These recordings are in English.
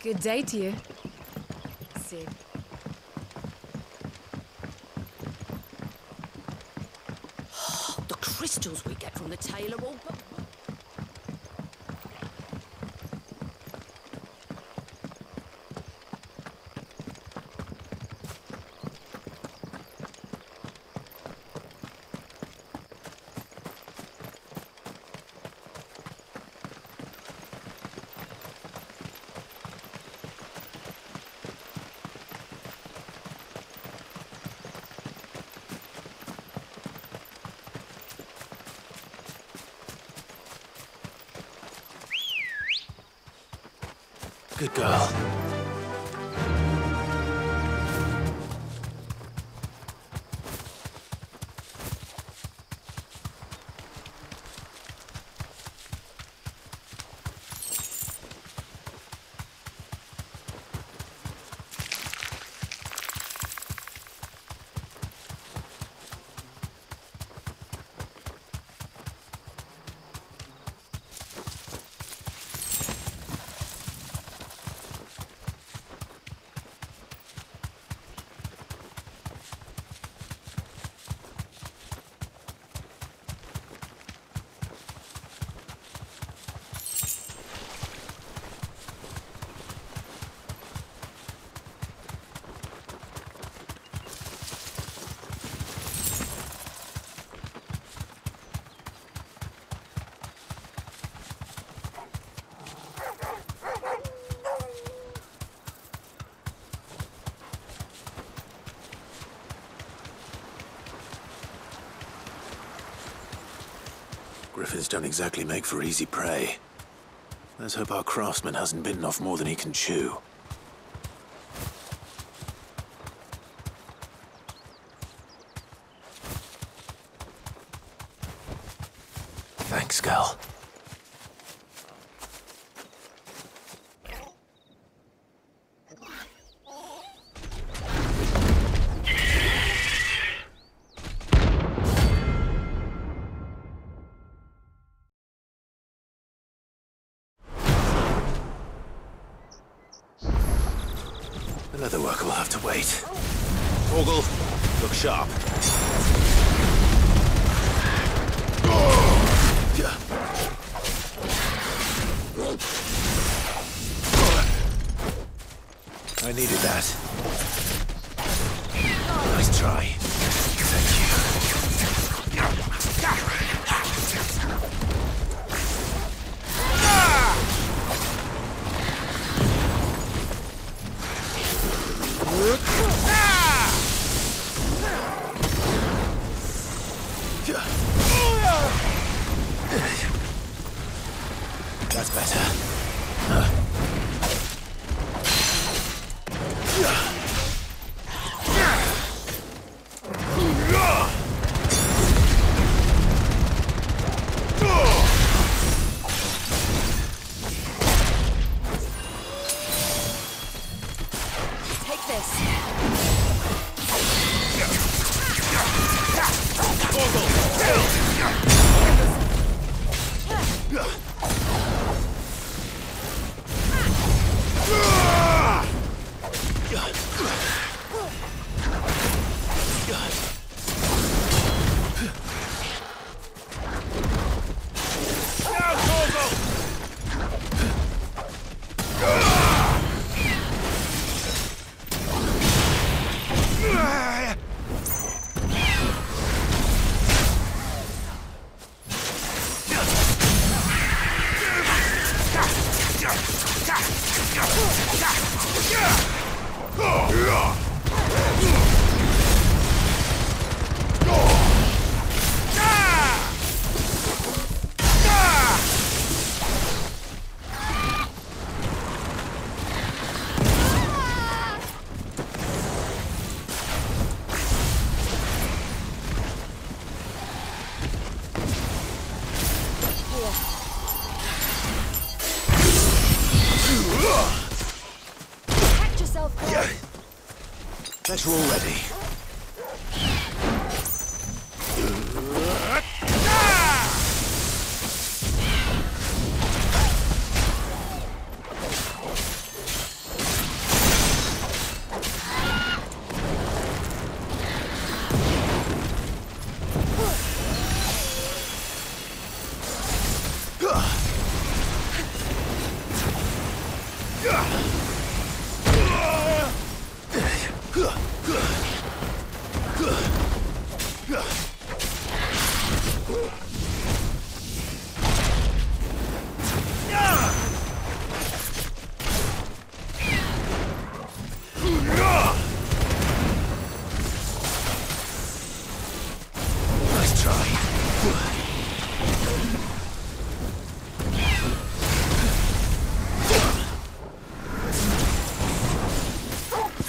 Good day to you, Sid. The crystals we get from the tailor all... Good girl. Griffins don't exactly make for easy prey. Let's hope our craftsman hasn't bitten off more than he can chew. Thanks, Gal. The leatherworker will have to wait. Torgal, look sharp. I needed that. Nice try. Thank you. That's better. Take this. Protect yourself, girl. Bet you're all ready.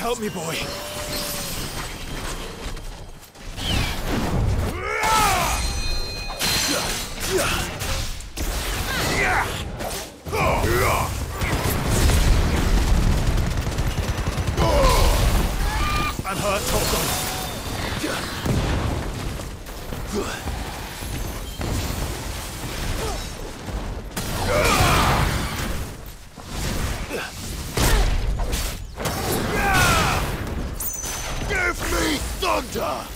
Help me, boy. I'm hurt, Torgon. Give me thunder!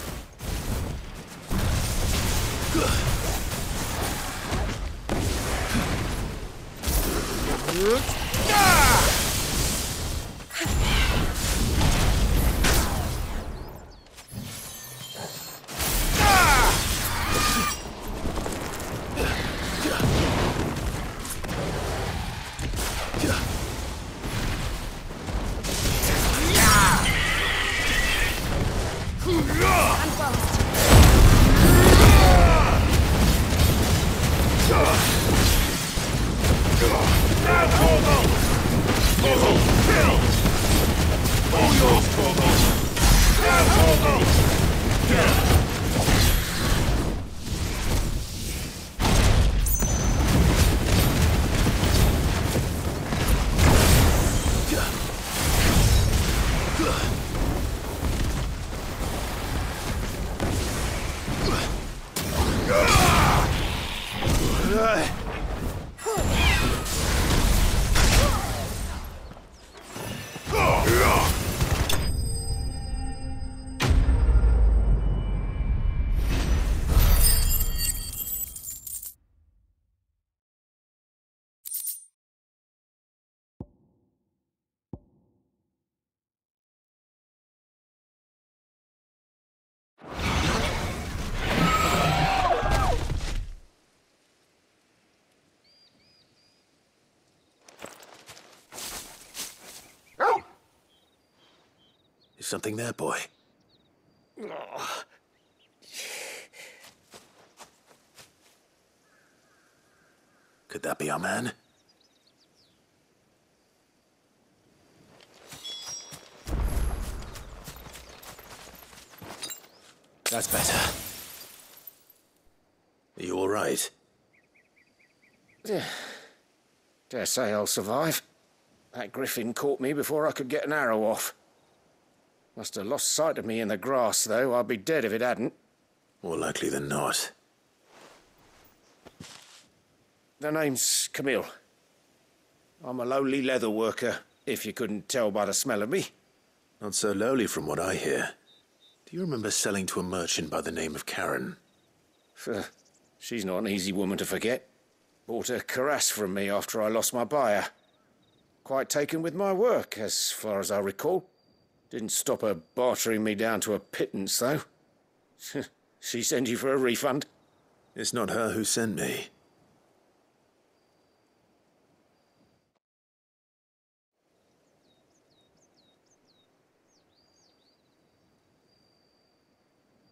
Is something there, boy? Could that be our man? That's better. Are you all right? Dare say I'll survive. That griffin caught me before I could get an arrow off. Must have lost sight of me in the grass, though. I'd be dead if it hadn't. More likely than not. The name's Camille. I'm a lowly leather worker, if you couldn't tell by the smell of me. Not so lowly from what I hear. Do you remember selling to a merchant by the name of Karen? She's not an easy woman to forget. Bought a cuirass from me after I lost my buyer. Quite taken with my work, as far as I recall. Didn't stop her bartering me down to a pittance, though. She sent you for a refund? It's not her who sent me.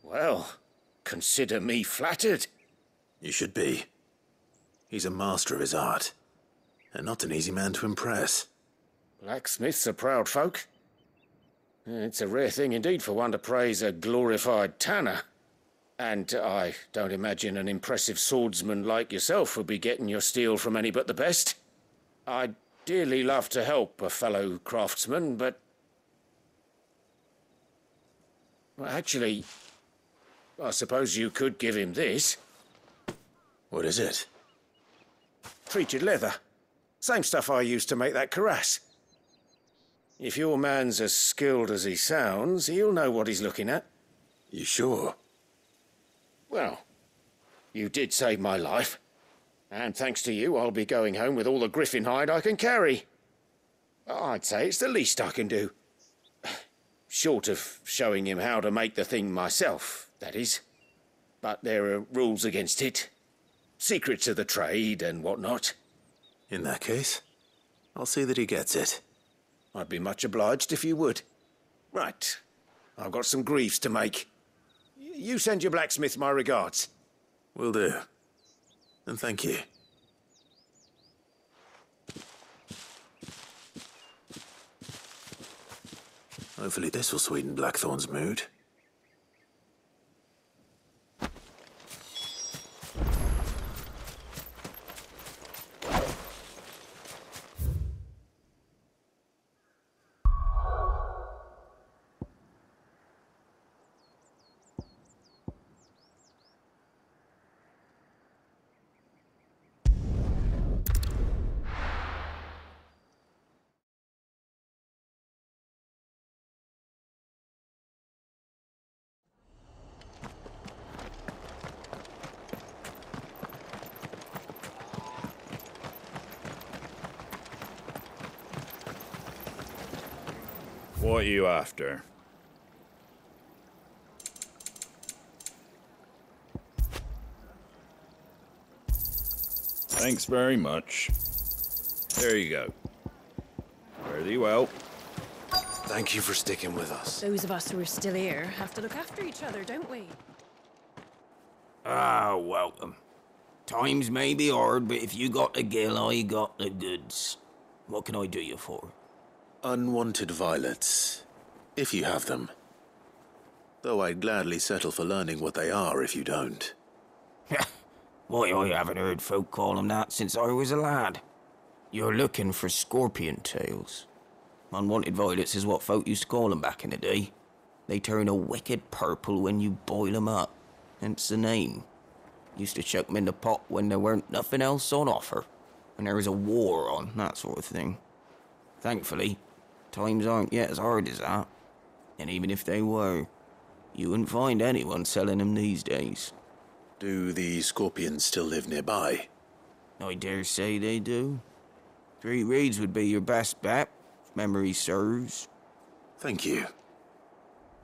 Well, consider me flattered. You should be. He's a master of his art, and not an easy man to impress. Blacksmiths are proud folk. It's a rare thing indeed for one to praise a glorified tanner. And I don't imagine an impressive swordsman like yourself would be getting your steel from any but the best. I'd dearly love to help a fellow craftsman, but... well, actually, I suppose you could give him this. What is it? Treated leather. Same stuff I used to make that cuirass. If your man's as skilled as he sounds, he'll know what he's looking at. You sure? Well, you did save my life. And thanks to you, I'll be going home with all the griffin hide I can carry. I'd say it's the least I can do. Short of showing him how to make the thing myself, that is. But there are rules against it. Secrets of the trade and whatnot. In that case, I'll see that he gets it. I'd be much obliged if you would. Right. I've got some greaves to make. You send your blacksmith my regards. Will do. And thank you. Hopefully this will sweeten Blackthorn's mood. What are you after? Thanks very much. There you go. Fare thee well. Thank you for sticking with us. Those of us who are still here have to look after each other, don't we? Ah, welcome. Times may be hard, but if you got the gill, I got the goods. What can I do you for? Unwanted violets, if you have them. Though I'd gladly settle for learning what they are if you don't. Why, I haven't heard folk call them that since I was a lad. You're looking for scorpion tails. Unwanted violets is what folk used to call them back in the day. They turn a wicked purple when you boil them up, hence the name. Used to chuck them in the pot when there weren't nothing else on offer, when there was a war on, that sort of thing. Thankfully, times aren't yet as hard as that. And even if they were, you wouldn't find anyone selling them these days. Do the scorpions still live nearby? I dare say they do. 3 Reeds would be your best bet, if memory serves. Thank you.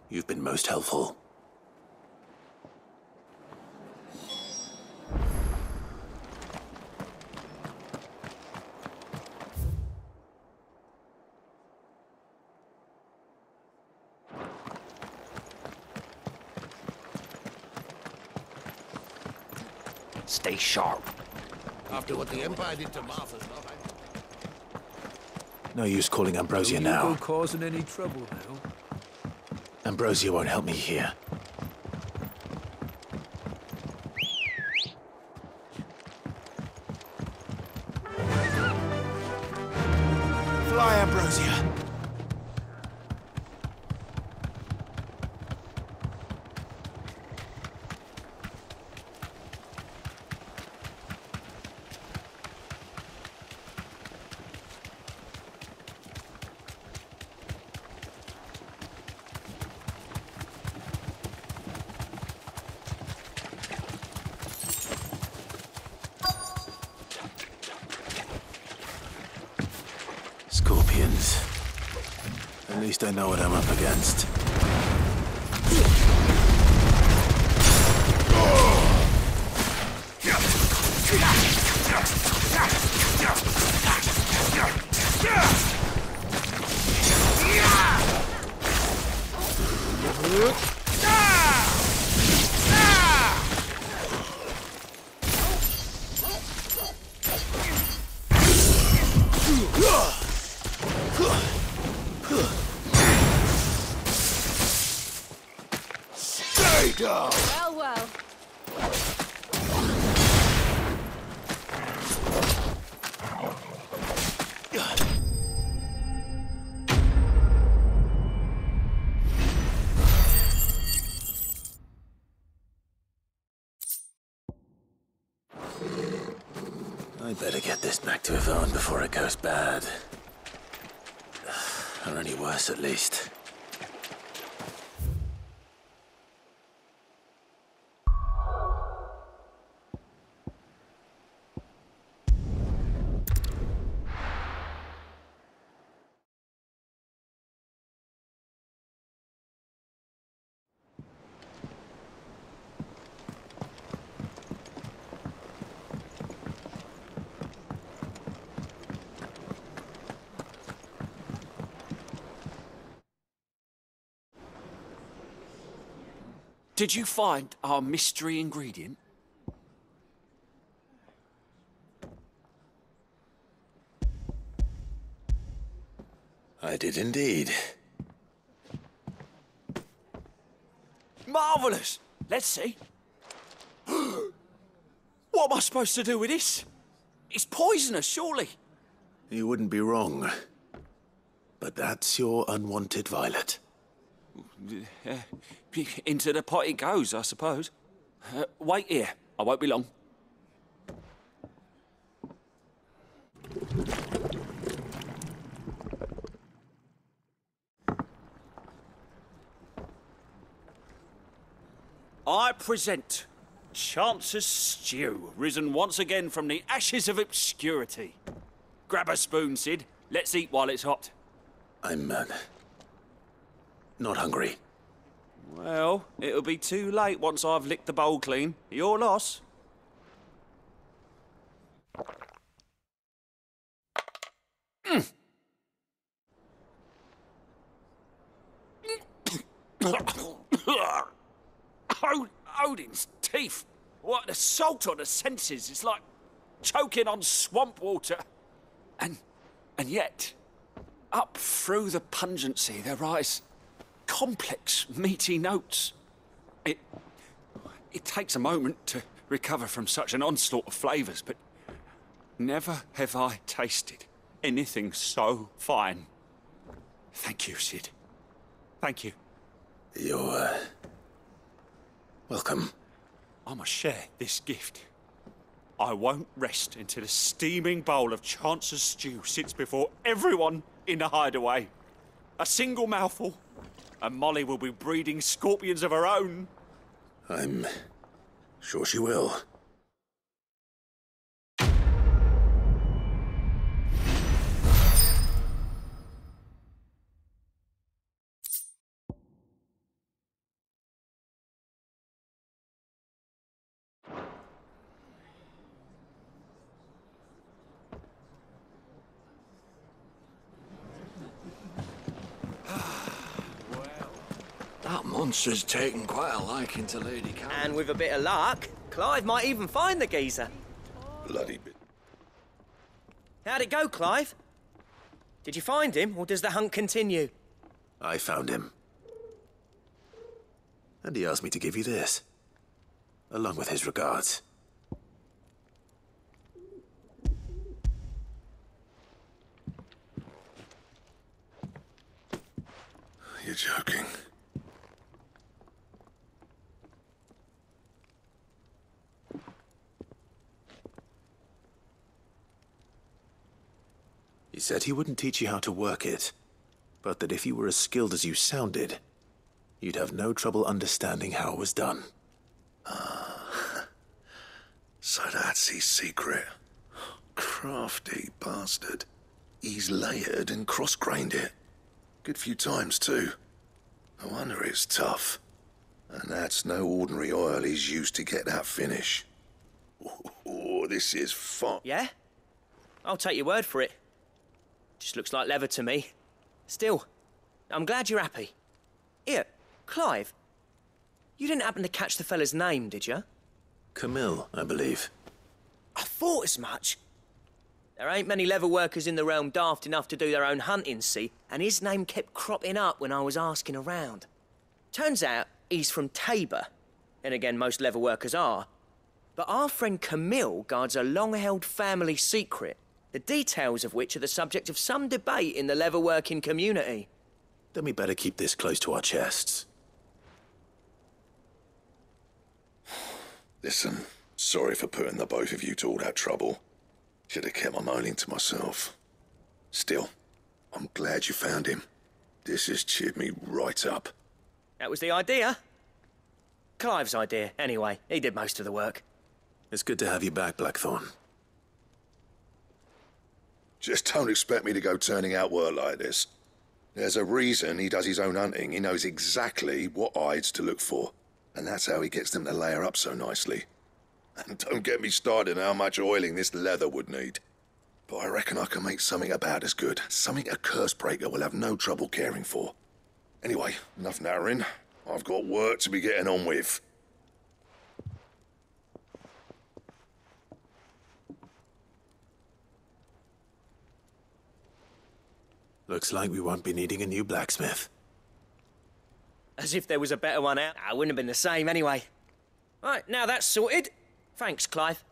You've been most helpful. Stay sharp. After what the Empire did to Martha's not. No use calling Ambrosia Don't now. you go causing any trouble now. Ambrosia won't help me here. Fly, Ambrosia! Scorpions. At least I know what I'm up against. Stay down! Well, well. I better get this back to Yvonne before it goes bad. Or any worse, at least. Did you find our mystery ingredient? I did indeed. Marvellous! Let's see. What am I supposed to do with this? It's poisonous, surely. You wouldn't be wrong. But that's your unwanted violet. Into the pot it goes, I suppose. Wait here. I won't be long. I present Chance's Stew, risen once again from the ashes of obscurity. Grab a spoon, Sid. Let's eat while it's hot. I'm, not hungry. Well, it'll be too late once I've licked the bowl clean. Your loss. Odin's teeth. What an assault on the senses. It's like choking on swamp water. And yet, up through the pungency, there rise complex, meaty notes. It takes a moment to recover from such an onslaught of flavours, but never have I tasted anything so fine. Thank you, Sid. Thank you. You're, welcome. I must share this gift. I won't rest until a steaming bowl of Chance's Stew sits before everyone in the hideaway. A single mouthful, and Molly will be breeding scorpions of her own. I'm sure she will. That monster's taken quite a liking to Lady Cam. And with a bit of luck, Clive might even find the geezer. Bloody bit. How'd it go, Clive? Did you find him, or does the hunt continue? I found him. And he asked me to give you this, along with his regards. You're joking. He said he wouldn't teach you how to work it, but that if you were as skilled as you sounded, you'd have no trouble understanding how it was done. So that's his secret. Crafty bastard. He's layered and cross-grained it. Good few times, too. No wonder it's tough. And that's no ordinary oil he's used to get that finish. Oh, this is fun. Yeah? I'll take your word for it. Just looks like leather to me. Still, I'm glad you're happy. Here, Clive, you didn't happen to catch the fella's name, did you? Camille, I believe. I thought as much. There ain't many leather workers in the realm daft enough to do their own hunting, see, and his name kept cropping up when I was asking around. Turns out he's from Tabor, and again, most leather workers are. But our friend Camille guards a long-held family secret, the details of which are the subject of some debate in the leather-working community. Then we better keep this close to our chests. Listen, sorry for putting the both of you to all that trouble. Should have kept my moaning to myself. Still, I'm glad you found him. This has cheered me right up. That was the idea. Clive's idea, anyway. He did most of the work. It's good to have you back, Blackthorn. Just don't expect me to go turning out work like this. There's a reason he does his own hunting. He knows exactly what hides to look for. And that's how he gets them to layer up so nicely. And don't get me started on how much oiling this leather would need. But I reckon I can make something about as good. Something a Cursebreaker will have no trouble caring for. Anyway, enough narrowing. I've got work to be getting on with. Looks like we won't be needing a new blacksmith. As if there was a better one out. I wouldn't have been the same anyway. Right, now that's sorted. Thanks, Clive.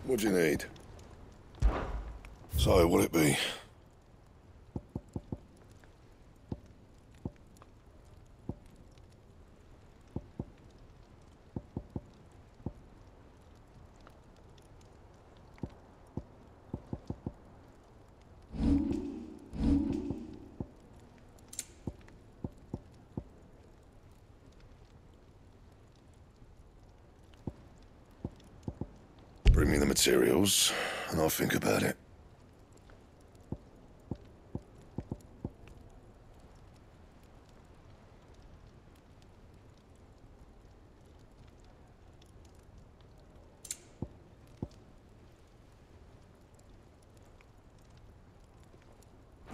What do you need? So, what'll it be? Bring me the materials, and I'll think about it.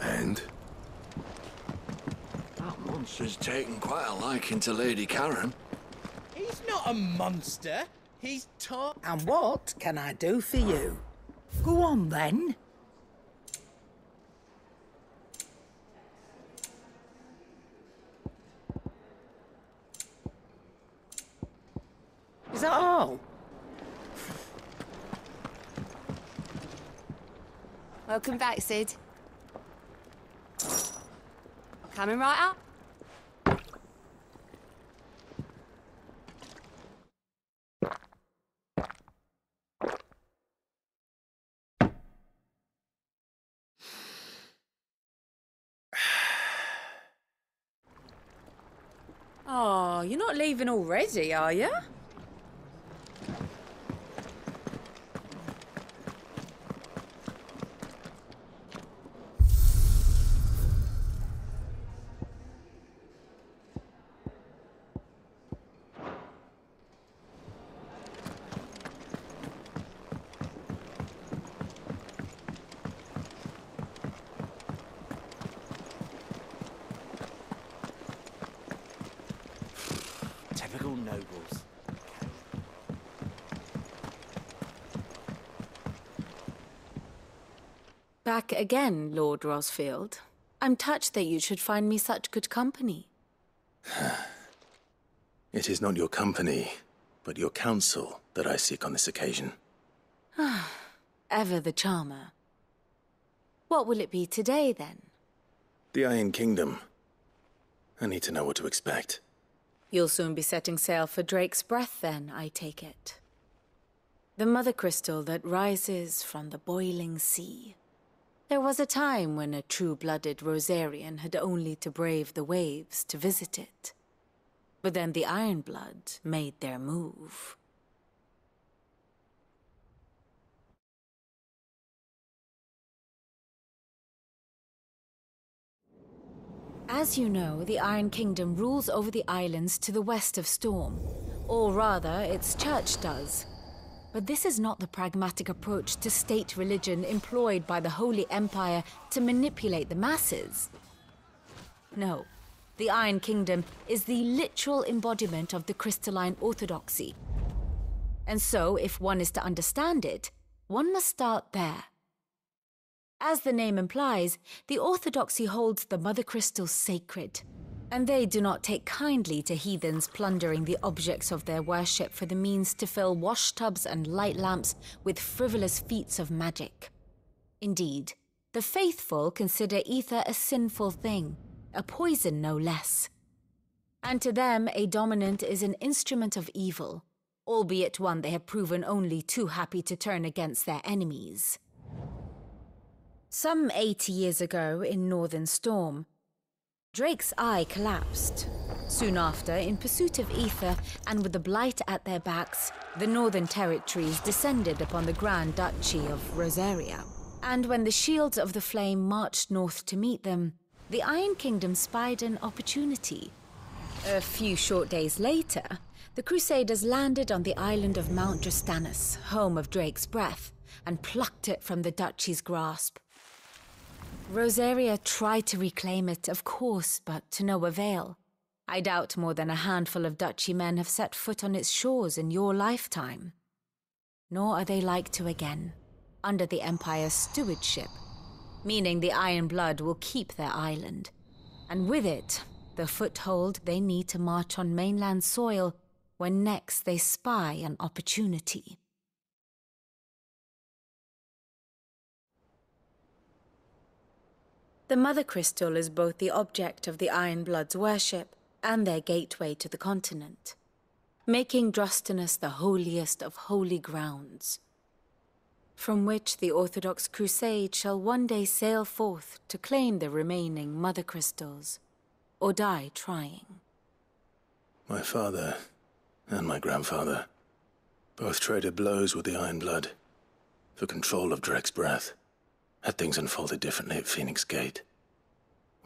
And? That monster's taken quite a liking to Lady Karen. He's not a monster. He's And what can I do for you? Go on, then. Is that all? Welcome back, Sid. Coming right up? Oh, you're not leaving already, are you? Typical nobles. Back again, Lord Rosfield. I'm touched that you should find me such good company. It is not your company, but your counsel that I seek on this occasion. Ever the charmer. What will it be today, then? The Iron Kingdom. I need to know what to expect. You'll soon be setting sail for Drake's Breath, then, I take it. The mother crystal that rises from the boiling sea. There was a time when a true-blooded Rosarian had only to brave the waves to visit it. But then the Ironblood made their move. As you know, the Iron Kingdom rules over the islands to the west of Storm. Or rather, its church does. But this is not the pragmatic approach to state religion employed by the Holy Empire to manipulate the masses. No, the Iron Kingdom is the literal embodiment of the crystalline orthodoxy. And so, if one is to understand it, one must start there. As the name implies, the orthodoxy holds the mother crystal sacred, and they do not take kindly to heathens plundering the objects of their worship for the means to fill washtubs and light lamps with frivolous feats of magic. Indeed, the faithful consider ether a sinful thing, a poison no less. And to them, a dominant is an instrument of evil, albeit one they have proven only too happy to turn against their enemies. Some 80 years ago in Northern Storm, Drake's eye collapsed, Soon after, in pursuit of ether and with the Blight at their backs, the Northern Territories descended upon the Grand Duchy of Rosaria. And when the Shields of the Flame marched north to meet them, the Iron Kingdom spied an opportunity. A few short days later, the Crusaders landed on the island of Mount Drastanus, home of Drake's Breath, and plucked it from the duchy's grasp. Rosaria tried to reclaim it, of course, but to no avail. I doubt more than a handful of duchy men have set foot on its shores in your lifetime. Nor are they like to again, under the Empire's stewardship, meaning the Iron Blood will keep their island, and with it, the foothold they need to march on mainland soil when next they spy an opportunity. The Mother Crystal is both the object of the Iron Blood's worship and their gateway to the continent, making Drastanus the holiest of holy grounds, from which the Orthodox Crusade shall one day sail forth to claim the remaining Mother Crystals, or die trying. My father and my grandfather both traded blows with the Iron Blood for control of Drake's Breath. Had things unfolded differently at Phoenix Gate,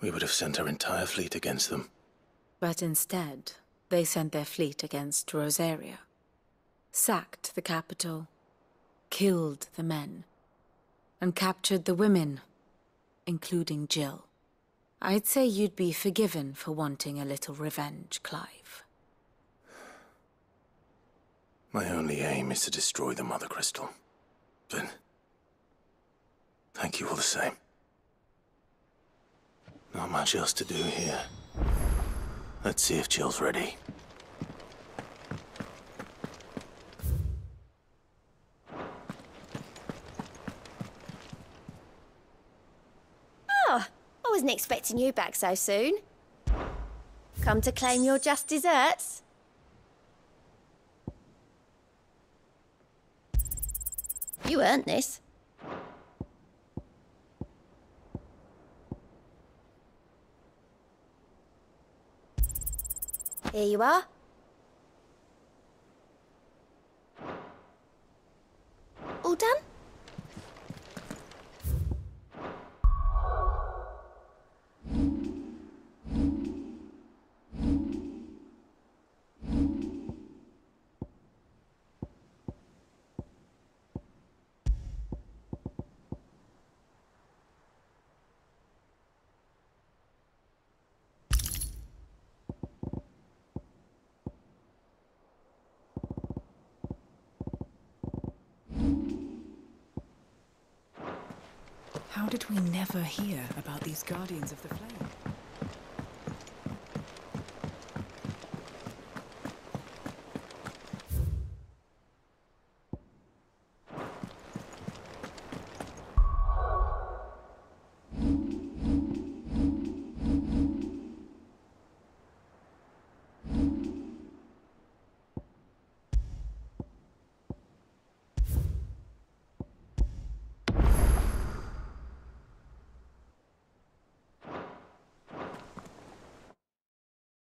we would have sent our entire fleet against them. But instead, they sent their fleet against Rosaria, sacked the capital, killed the men, and captured the women, including Jill. I'd say you'd be forgiven for wanting a little revenge, Clive. My only aim is to destroy the Mother Crystal. But thank you all the same. Not much else to do here. Let's see if Jill's ready. Oh, I wasn't expecting you back so soon. Come to claim your just desserts? You earned this. Here you are. All done? How did we never hear about these Guardians of the Flame?